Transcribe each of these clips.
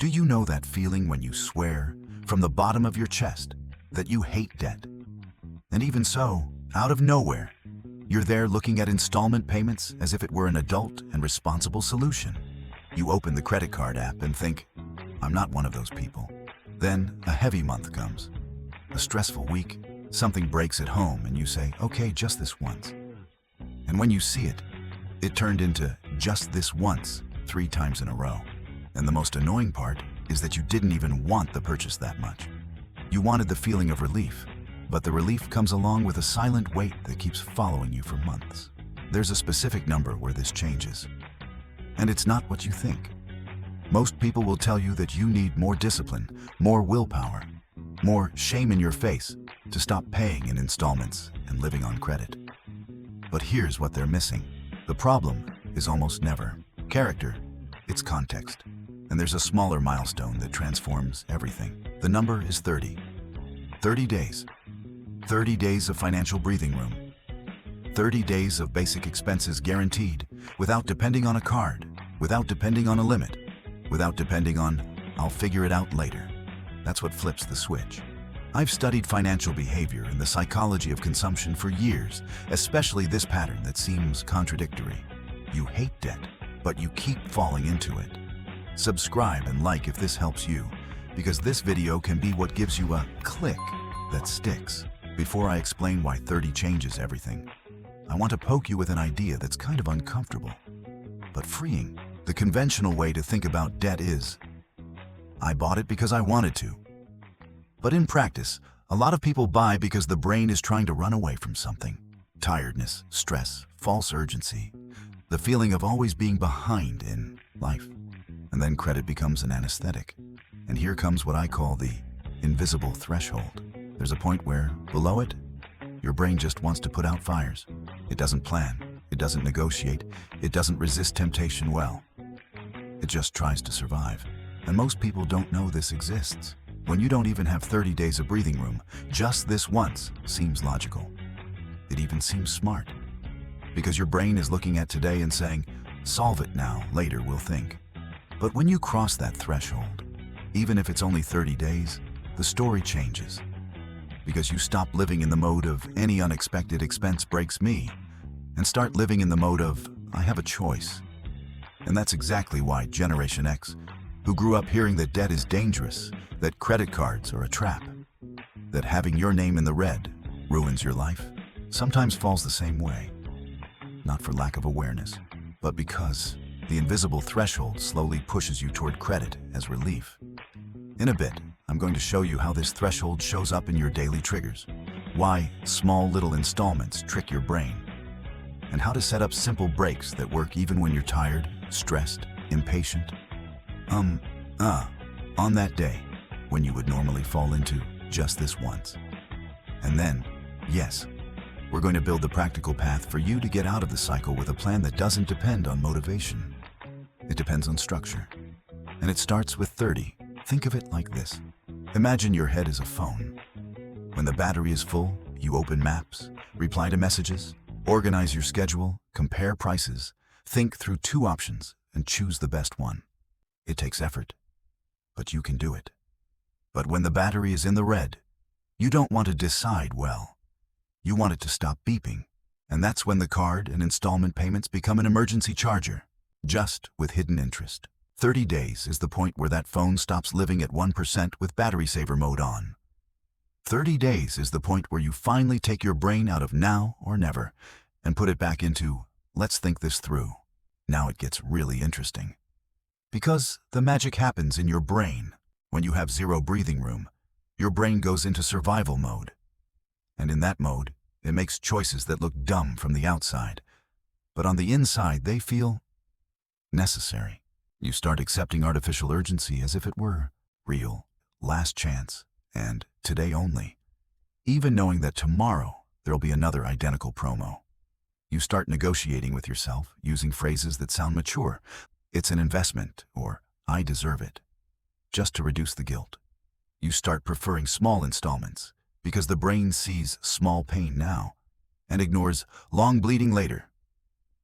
Do you know that feeling when you swear from the bottom of your chest that you hate debt? And even so, out of nowhere, you're there looking at installment payments as if it were an adult and responsible solution. You open the credit card app and think, I'm not one of those people. Then a heavy month comes, a stressful week, something breaks at home and you say, okay, just this once. And when you see it, it turned into just this once 3 times in a row. And the most annoying part is that you didn't even want the purchase that much. You wanted the feeling of relief, but the relief comes along with a silent weight that keeps following you for months. There's a specific number where this changes, and it's not what you think. Most people will tell you that you need more discipline, more willpower, more shame in your face to stop paying in installments and living on credit. But here's what they're missing. The problem is almost never character, it's context. And there's a smaller milestone that transforms everything. The number is 30. 30 days. 30 days of financial breathing room. 30 days of basic expenses guaranteed, without depending on a card, without depending on a limit, without depending on, I'll figure it out later. That's what flips the switch. I've studied financial behavior and the psychology of consumption for years, especially this pattern that seems contradictory. You hate debt, but you keep falling into it. Subscribe and like if this helps you, because this video can be what gives you a click that sticks. Before I explain why 30 changes everything, I want to poke you with an idea that's kind of uncomfortable, but freeing. The conventional way to think about debt is, I bought it because I wanted to. But in practice, a lot of people buy because the brain is trying to run away from something. Tiredness, stress, false urgency, the feeling of always being behind in life. And then credit becomes an anesthetic. And here comes what I call the invisible threshold. There's a point where, below it, your brain just wants to put out fires. It doesn't plan, it doesn't negotiate, it doesn't resist temptation well. It just tries to survive. And most people don't know this exists. When you don't even have 30 days of breathing room, just this once seems logical. It even seems smart. Because your brain is looking at today and saying, solve it now, later we'll think. But when you cross that threshold, even if it's only 30 days, the story changes. Because you stop living in the mode of any unexpected expense breaks me, and start living in the mode of I have a choice. And that's exactly why Generation X, who grew up hearing that debt is dangerous, that credit cards are a trap, that having your name in the red ruins your life, sometimes falls the same way. Not for lack of awareness, but because the invisible threshold slowly pushes you toward credit as relief. In a bit, I'm going to show you how this threshold shows up in your daily triggers, why small little installments trick your brain, and how to set up simple breaks that work even when you're tired, stressed, impatient. On that day, when you would normally fall into just this once. And then, yes, we're going to build the practical path for you to get out of the cycle with a plan that doesn't depend on motivation. It depends on structure. And it starts with 30. Think of it like this. Imagine your head is a phone. When the battery is full, you open maps, reply to messages, organize your schedule, compare prices, think through 2 options, and choose the best one. It takes effort, but you can do it. But when the battery is in the red, you don't want to decide well. You want it to stop beeping. And that's when the card and installment payments become an emergency charger, just with hidden interest. 30 days is the point where that phone stops living at 1% with battery saver mode on. 30 days is the point where you finally take your brain out of now or never and put it back into, let's think this through. Now it gets really interesting. Because the magic happens in your brain. When you have 0 breathing room, your brain goes into survival mode. And in that mode, it makes choices that look dumb from the outside. But on the inside, they feel necessary. You start accepting artificial urgency as if it were real, last chance, and today only. Even knowing that tomorrow there'll be another identical promo. You start negotiating with yourself using phrases that sound mature. It's an investment, or I deserve it. Just to reduce the guilt. You start preferring small installments because the brain sees small pain now and ignores long bleeding later.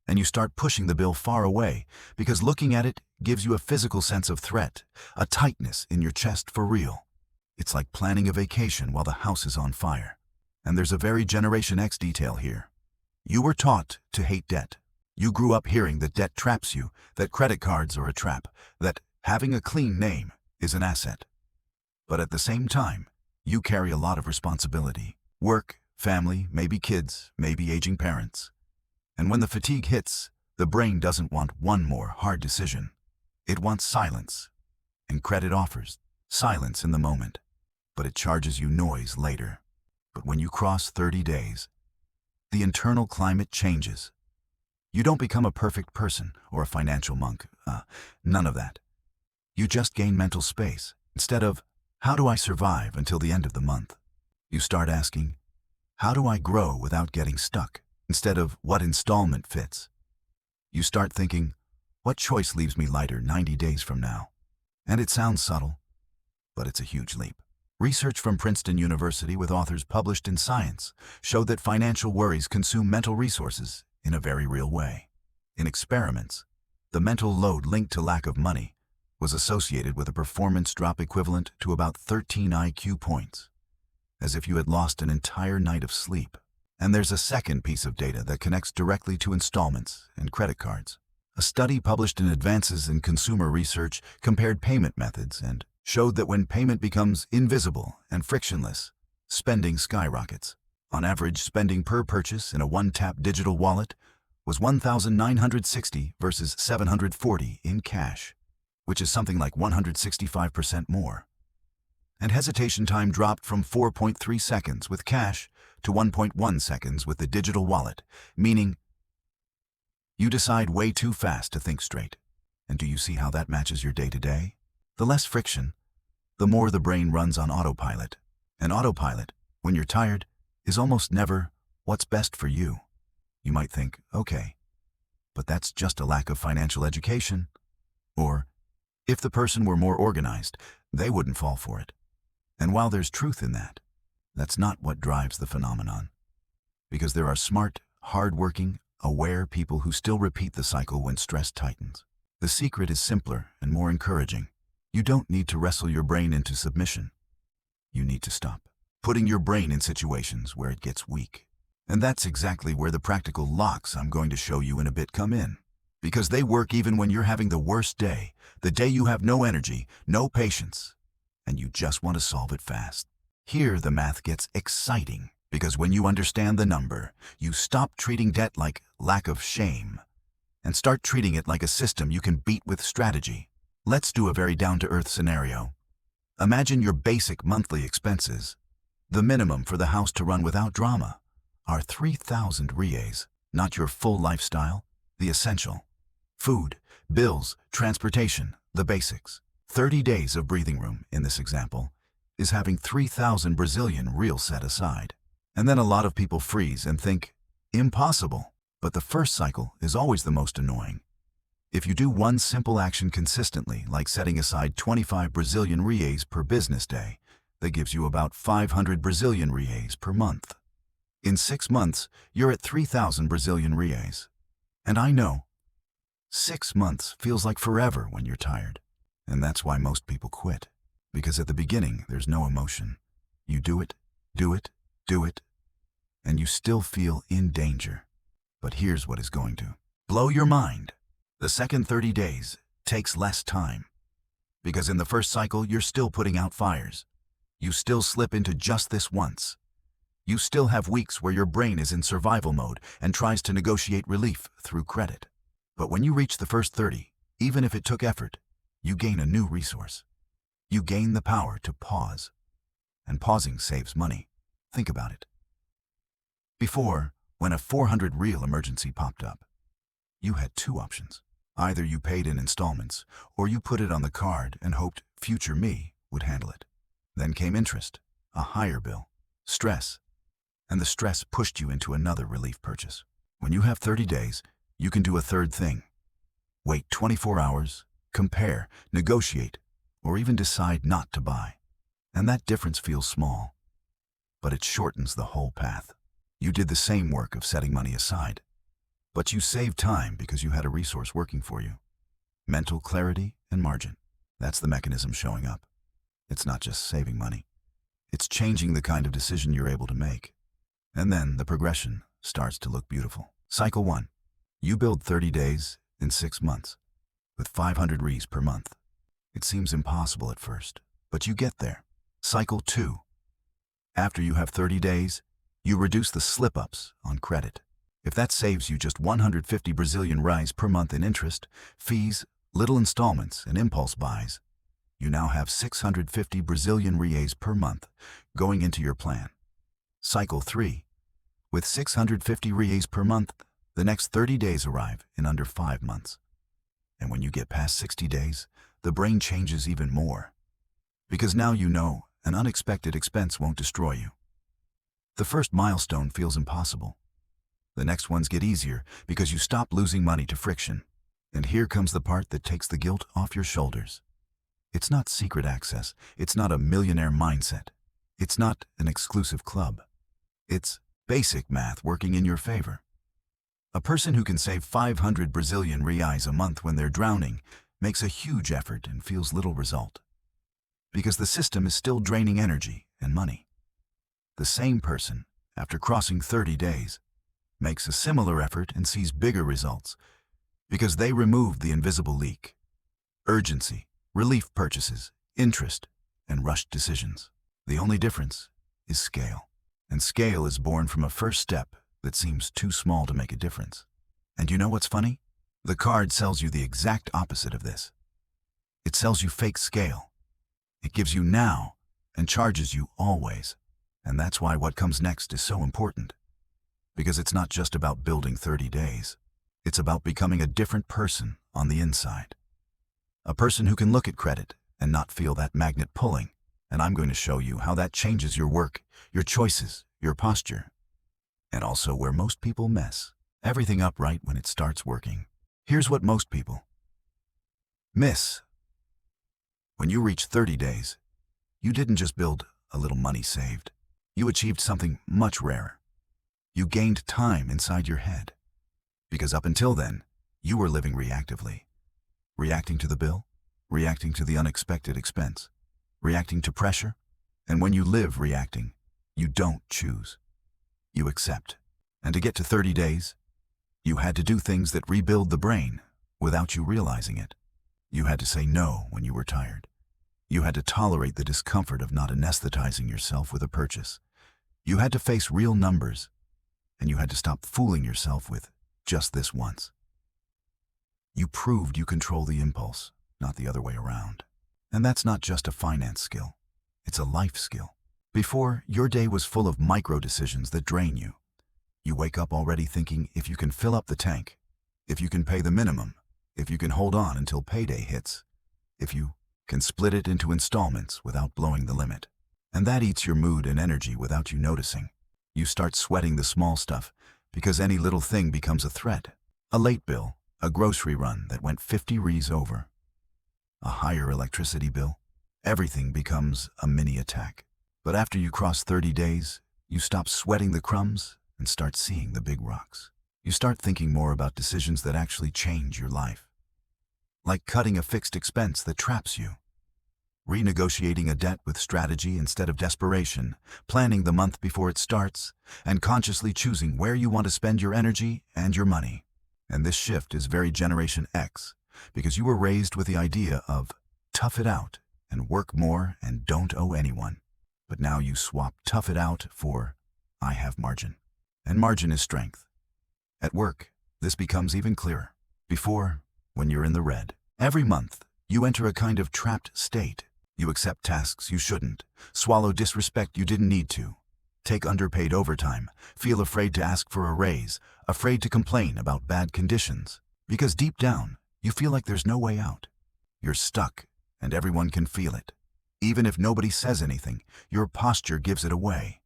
And you start pushing the bill far away because looking at it gives you a physical sense of threat, a tightness in your chest for real. It's like planning a vacation while the house is on fire. And there's a very Generation X detail here. You were taught to hate debt. You grew up hearing that debt traps you, that credit cards are a trap, that having a clean name is an asset. But at the same time, you carry a lot of responsibility. Work, family, maybe kids, maybe aging parents. And when the fatigue hits, the brain doesn't want one more hard decision. It wants silence. And credit offers silence in the moment, but it charges you noise later. But when you cross 30 days, the internal climate changes. You don't become a perfect person or a financial monk. None of that. You just gain mental space. Instead of, how do I survive until the end of the month? You start asking, how do I grow without getting stuck? Instead of, what installment fits? You start thinking, what choice leaves me lighter 90 days from now? And it sounds subtle, but it's a huge leap. Research from Princeton University with authors published in Science showed that financial worries consume mental resources in a very real way. In experiments, the mental load linked to lack of money was associated with a performance drop equivalent to about 13 IQ points, as if you had lost an entire night of sleep. And there's a second piece of data that connects directly to installments and credit cards. A study published in Advances in Consumer Research compared payment methods and showed that when payment becomes invisible and frictionless, spending skyrockets. On average, spending per purchase in a one-tap digital wallet was $1,960 versus $740 in cash, which is something like 165% more. And hesitation time dropped from 4.3 seconds with cash to 1.1 seconds with the digital wallet, meaning you decide way too fast to think straight. And do you see how that matches your day-to-day? The less friction, the more the brain runs on autopilot. And autopilot, when you're tired, is almost never what's best for you. You might think, okay, but that's just a lack of financial education. Or, if the person were more organized, they wouldn't fall for it. And while there's truth in that, that's not what drives the phenomenon. Because there are smart, hard-working, aware people who still repeat the cycle when stress tightens. The secret is simpler and more encouraging. You don't need to wrestle your brain into submission. You need to stop putting your brain in situations where it gets weak. And that's exactly where the practical locks I'm going to show you in a bit come in. Because they work even when you're having the worst day, the day you have no energy, no patience, and you just want to solve it fast. Here the math gets exciting, because when you understand the number, you stop treating debt like lack of shame, and start treating it like a system you can beat with strategy. Let's do a very down-to-earth scenario. Imagine your basic monthly expenses. The minimum for the house to run without drama are 3,000 reais, not your full lifestyle, the essential. Food, bills, transportation, the basics. 30 days of breathing room, in this example, is having 3,000 Brazilian real set aside. And then a lot of people freeze and think, impossible. But the first cycle is always the most annoying. If you do one simple action consistently, like setting aside 25 Brazilian reais per business day, that gives you about 500 Brazilian reais per month. In 6 months, you're at 3,000 Brazilian reais. And I know, 6 months feels like forever when you're tired. And that's why most people quit. Because at the beginning, there's no emotion. You do it, and you still feel in danger. But here's what is going to blow your mind. The second 30 days takes less time. Because in the first cycle, you're still putting out fires. You still slip into just this once. You still have weeks where your brain is in survival mode and tries to negotiate relief through credit. But when you reach the first 30, even if it took effort, you gain a new resource. You gain the power to pause. And pausing saves money. Think about it. Before, when a 400 real emergency popped up, you had 2 options. Either you paid in installments, or you put it on the card and hoped future me would handle it. Then came interest, a higher bill, stress, and the stress pushed you into another relief purchase. When you have 30 days, you can do a third thing. Wait 24 hours, compare, negotiate, or even decide not to buy. And that difference feels small, but it shortens the whole path. You did the same work of setting money aside, but you saved time because you had a resource working for you. mental clarity, and margin. That's the mechanism showing up. It's not just saving money. It's changing the kind of decision you're able to make. And then the progression starts to look beautiful. Cycle 1. You build 30 days in 6 months with 500 Rs per month. It seems impossible at first, but you get there. Cycle 2. After you have 30 days, you reduce the slip-ups on credit. If that saves you just 150 Brazilian reais per month in interest, fees, little installments, and impulse buys, you now have 650 Brazilian reais per month going into your plan. Cycle 3. With 650 reais per month, the next 30 days arrive in under 5 months. And when you get past 60 days, the brain changes even more. Because now you know an unexpected expense won't destroy you. The first milestone feels impossible. The next ones get easier because you stop losing money to friction. And here comes the part that takes the guilt off your shoulders. It's not secret access. It's not a millionaire mindset. It's not an exclusive club. It's basic math working in your favor. A person who can save 500 Brazilian reais a month when they're drowning makes a huge effort and feels little result. Because the system is still draining energy and money. The same person, after crossing 30 days, makes a similar effort and sees bigger results because they removed the invisible leak. Urgency, relief purchases, interest, and rushed decisions. The only difference is scale. And scale is born from a first step that seems too small to make a difference. And you know what's funny? The card sells you the exact opposite of this. It sells you fake scale. It gives you now and charges you always. And that's why what comes next is so important. Because it's not just about building 30 days. It's about becoming a different person on the inside. A person who can look at credit and not feel that magnet pulling. And I'm going to show you how that changes your work, your choices, your posture. And also where most people mess everything up right when it starts working. Here's what most people miss. When you reach 30 days, you didn't just build a little money saved. You achieved something much rarer. You gained time inside your head. Because up until then, you were living reactively. Reacting to the bill, reacting to the unexpected expense, reacting to pressure. And when you live reacting, you don't choose. You accept. And to get to 30 days, you had to do things that rebuild the brain without you realizing it. You had to say no when you were tired. You had to tolerate the discomfort of not anesthetizing yourself with a purchase. You had to face real numbers, and you had to stop fooling yourself with just this once. You proved you control the impulse, not the other way around. And that's not just a finance skill. It's a life skill. Before, your day was full of micro decisions that drain you. You wake up already thinking if you can fill up the tank, if you can pay the minimum, if you can hold on until payday hits, if you can split it into installments without blowing the limit. And that eats your mood and energy without you noticing. You start sweating the small stuff because any little thing becomes a threat. A late bill, a grocery run that went 50 Rs over, a higher electricity bill. Everything becomes a mini attack. But after you cross 30 days, you stop sweating the crumbs and start seeing the big rocks. You start thinking more about decisions that actually change your life. Like cutting a fixed expense that traps you. Renegotiating a debt with strategy instead of desperation, planning the month before it starts, and consciously choosing where you want to spend your energy and your money. And this shift is very Generation X, because you were raised with the idea of tough it out and work more and don't owe anyone. But now you swap tough it out for I have margin. And margin is strength. At work, this becomes even clearer. Before, when you're in the red, every month, you enter a kind of trapped state. You accept tasks you shouldn't, swallow disrespect you didn't need to, take underpaid overtime, feel afraid to ask for a raise, afraid to complain about bad conditions. Because deep down, you feel like there's no way out. You're stuck, and everyone can feel it. Even if nobody says anything, your posture gives it away.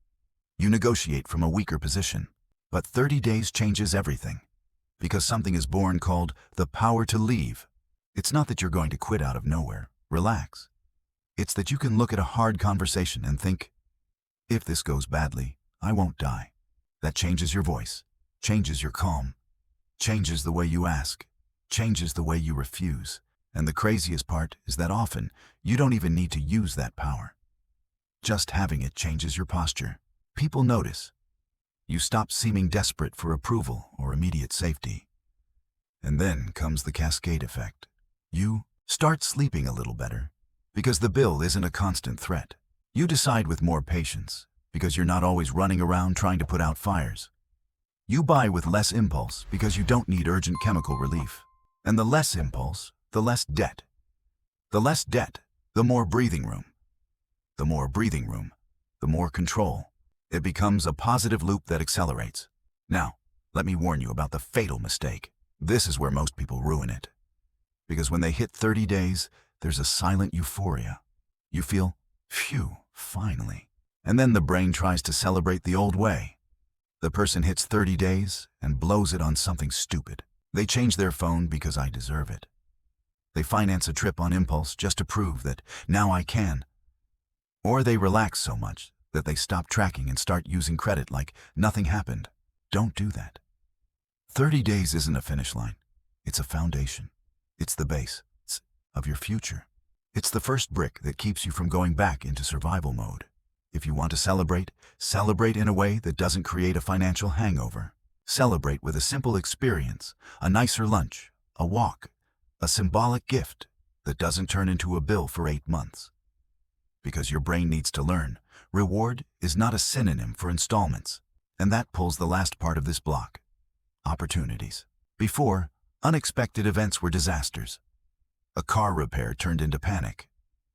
You negotiate from a weaker position. But 30 days changes everything. Because something is born called the power to leave. It's not that you're going to quit out of nowhere. Relax. It's that you can look at a hard conversation and think, if this goes badly, I won't die. That changes your voice, changes your calm, changes the way you ask, changes the way you refuse. And the craziest part is that often you don't even need to use that power. Just having it changes your posture. People notice. You stop seeming desperate for approval or immediate safety. And then comes the cascade effect. You start sleeping a little better because the bill isn't a constant threat. You decide with more patience because you're not always running around trying to put out fires. You buy with less impulse because you don't need urgent chemical relief. And the less impulse, the less debt. The less debt, the more breathing room. The more breathing room, the more control. It becomes a positive loop that accelerates. Now, let me warn you about the fatal mistake. This is where most people ruin it. Because when they hit 30 days, there's a silent euphoria. You feel, phew, finally. And then the brain tries to celebrate the old way. The person hits 30 days and blows it on something stupid. They change their phone because I deserve it. They finance a trip on impulse just to prove that now I can. Or they relax so much that they stop tracking and start using credit like nothing happened. Don't do that. 30 days isn't a finish line. It's a foundation. It's the base of your future. It's the first brick that keeps you from going back into survival mode. If you want to celebrate, celebrate in a way that doesn't create a financial hangover. Celebrate with a simple experience, a nicer lunch, a walk, a symbolic gift that doesn't turn into a bill for 8 months. Because your brain needs to learn, reward is not a synonym for installments. And that pulls the last part of this block. Opportunities. Before, unexpected events were disasters. A car repair turned into panic.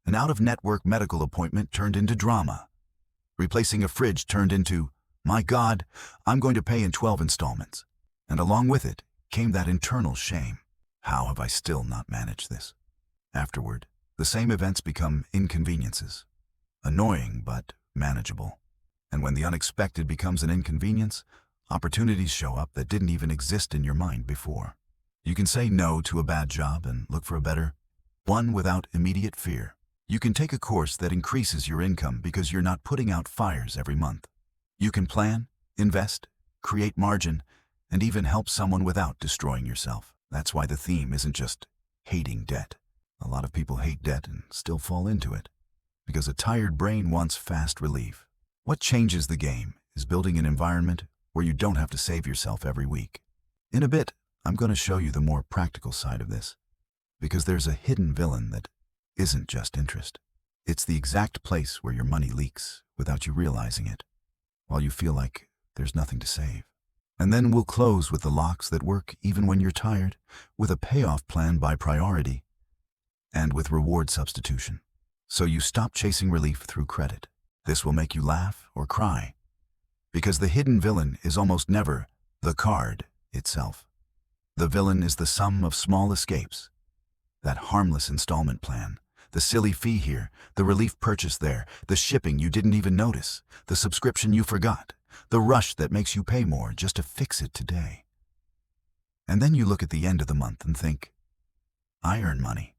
An out-of-network medical appointment turned into drama. Replacing a fridge turned into, my God, I'm going to pay in 12 installments. And along with it came that internal shame. How have I still not managed this? Afterward, the same events become inconveniences. Annoying, but manageable. And when the unexpected becomes an inconvenience, opportunities show up that didn't even exist in your mind before. You can say no to a bad job and look for a better one without immediate fear. You can take a course that increases your income because you're not putting out fires every month. You can plan, invest, create margin, and even help someone without destroying yourself. That's why the theme isn't just hating debt. A lot of people hate debt and still fall into it because a tired brain wants fast relief. What changes the game is building an environment where you don't have to save yourself every week. In a bit, I'm going to show you the more practical side of this, because there's a hidden villain that isn't just interest. It's the exact place where your money leaks without you realizing it, while you feel like there's nothing to save. And then we'll close with the locks that work even when you're tired, with a payoff plan by priority, and with reward substitution. So you stop chasing relief through credit. This will make you laugh or cry, because the hidden villain is almost never the card itself. The villain is the sum of small escapes. That harmless installment plan, the silly fee here, the relief purchase there, the shipping you didn't even notice, the subscription you forgot, the rush that makes you pay more just to fix it today. And then you look at the end of the month and think, I earn money,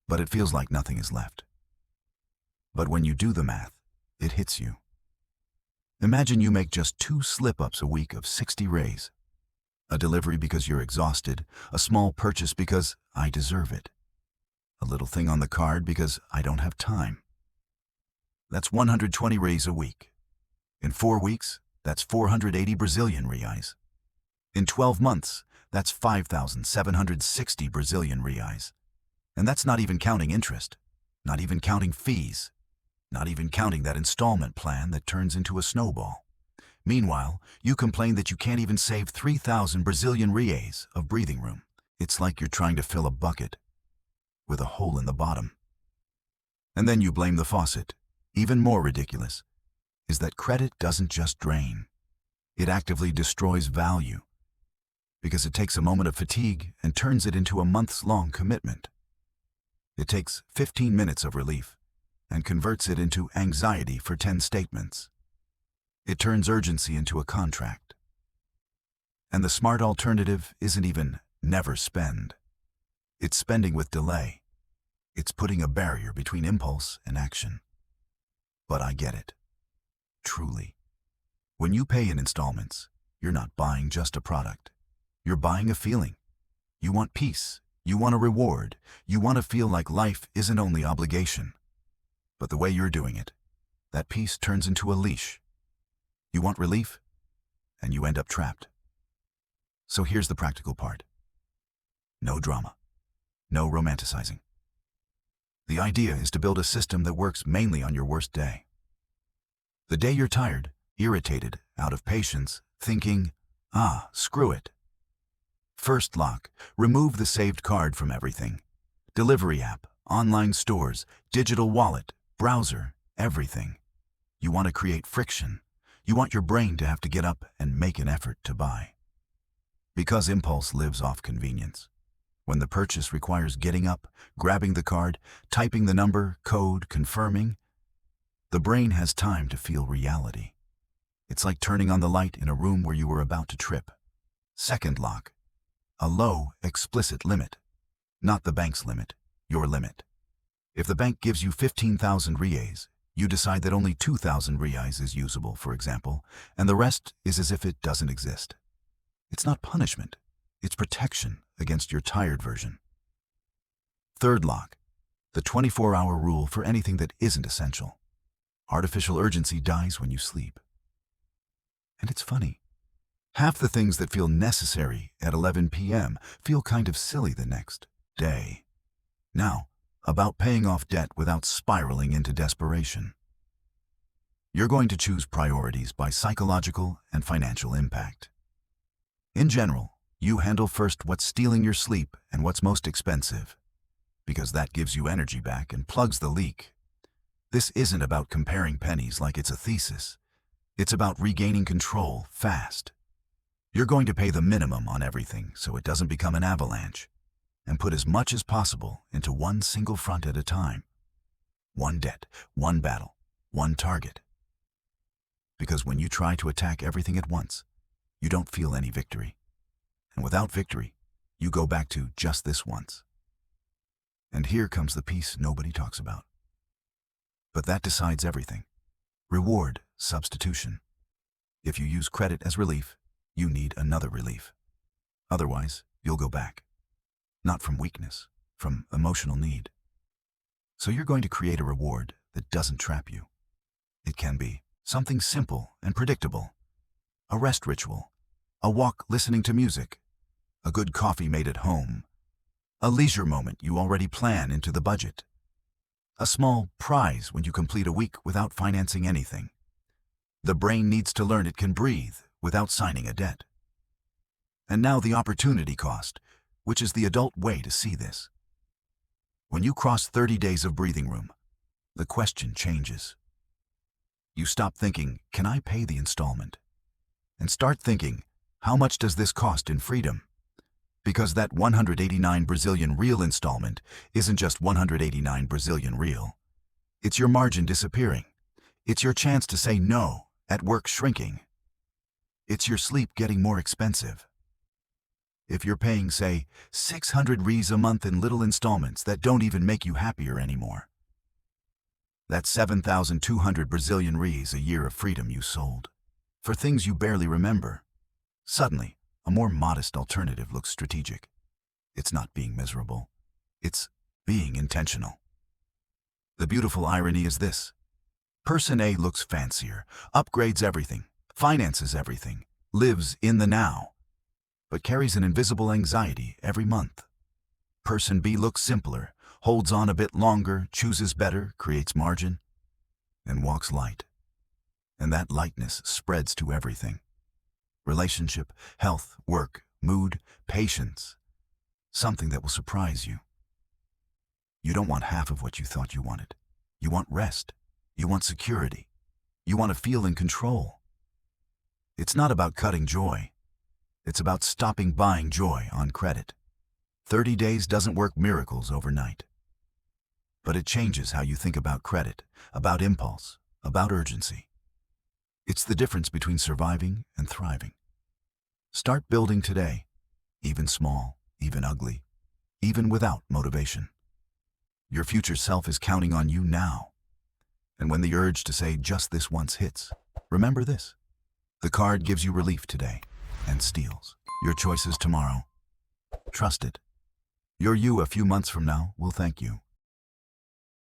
but it feels like nothing is left. But when you do the math, it hits you. Imagine you make just 2 slip-ups a week of 60 raise. A delivery because you're exhausted, a small purchase because I deserve it, a little thing on the card because I don't have time. That's 120 raise a week. In 4 weeks, that's 480 Brazilian reais. In 12 months, that's 5,760 Brazilian reais. And that's not even counting interest, not even counting fees, not even counting that installment plan that turns into a snowball. Meanwhile, you complain that you can't even save 3,000 Brazilian reais of breathing room. It's like you're trying to fill a bucket with a hole in the bottom. And then you blame the faucet. Even more ridiculous is that credit doesn't just drain. It actively destroys value because it takes a moment of fatigue and turns it into a months-long commitment. It takes 15 minutes of relief and converts it into anxiety for 10 statements. It turns urgency into a contract. And the smart alternative isn't even never spend. It's spending with delay. It's putting a barrier between impulse and action. But I get it. Truly. When you pay in installments, you're not buying just a product. You're buying a feeling. You want peace. You want a reward. You want to feel like life isn't only obligation. But the way you're doing it, that piece turns into a leash. You want relief, and you end up trapped. So here's the practical part. No drama. No romanticizing. The idea is to build a system that works mainly on your worst day. The day you're tired, irritated, out of patience, thinking, screw it. First lock, remove the saved card from everything. Delivery app, online stores, digital wallet, browser, everything. You want to create friction. You want your brain to have to get up and make an effort to buy. Because impulse lives off convenience. When the purchase requires getting up, grabbing the card, typing the number, code, confirming, the brain has time to feel reality. It's like turning on the light in a room where you were about to trip. Second lock, a low, explicit limit. Not the bank's limit, your limit. If the bank gives you 15,000 reais, you decide that only 2,000 reais is usable, for example, and the rest is as if it doesn't exist. It's not punishment, it's protection against your tired version. Third lock, the 24-hour rule for anything that isn't essential. Artificial urgency dies when you sleep. And it's funny. Half the things that feel necessary at 11 p.m. feel kind of silly the next day. Now, about paying off debt without spiraling into desperation. You're going to choose priorities by psychological and financial impact. In general, you handle first what's stealing your sleep and what's most expensive, because that gives you energy back and plugs the leak. This isn't about comparing pennies like it's a thesis. It's about regaining control fast. You're going to pay the minimum on everything so it doesn't become an avalanche, and put as much as possible into one single front at a time. One debt, one battle, one target. Because when you try to attack everything at once, you don't feel any victory. And without victory, you go back to just this once. And here comes the piece nobody talks about. But that decides everything. Reward substitution. If you use credit as relief, you need another relief. Otherwise, you'll go back. Not from weakness, from emotional need. So you're going to create a reward that doesn't trap you. It can be something simple and predictable. A rest ritual, a walk listening to music, a good coffee made at home, a leisure moment you already plan into the budget, a small prize when you complete a week without financing anything. The brain needs to learn it can breathe without signing a debt. And now the opportunity cost, which is the adult way to see this. When you cross 30 days of breathing room, the question changes. You stop thinking, can I pay the installment? And start thinking, how much does this cost in freedom? Because that 189 Brazilian real installment isn't just 189 Brazilian real. It's your margin disappearing. It's your chance to say no at work shrinking. It's your sleep getting more expensive. If you're paying, say, 600 reais a month in little installments that don't even make you happier anymore, that's 7,200 Brazilian reais a year of freedom you sold for things you barely remember. Suddenly, a more modest alternative looks strategic. It's not being miserable. It's being intentional. The beautiful irony is this. Person A looks fancier, upgrades everything, finances everything, lives in the now, but carries an invisible anxiety every month. Person B looks simpler, holds on a bit longer, chooses better, creates margin, and walks light. And that lightness spreads to everything. Relationship, health, work, mood, patience. Something that will surprise you. You don't want half of what you thought you wanted. You want rest. You want security. You want to feel in control. It's not about cutting joy. It's about stopping buying joy on credit. 30 days doesn't work miracles overnight. But it changes how you think about credit, about impulse, about urgency. It's the difference between surviving and thriving. Start building today, even small, even ugly, even without motivation. Your future self is counting on you now. And when the urge to say just this once hits, remember this. The card gives you relief today and steals your choices tomorrow. Trust it. Your you a few months from now will thank you.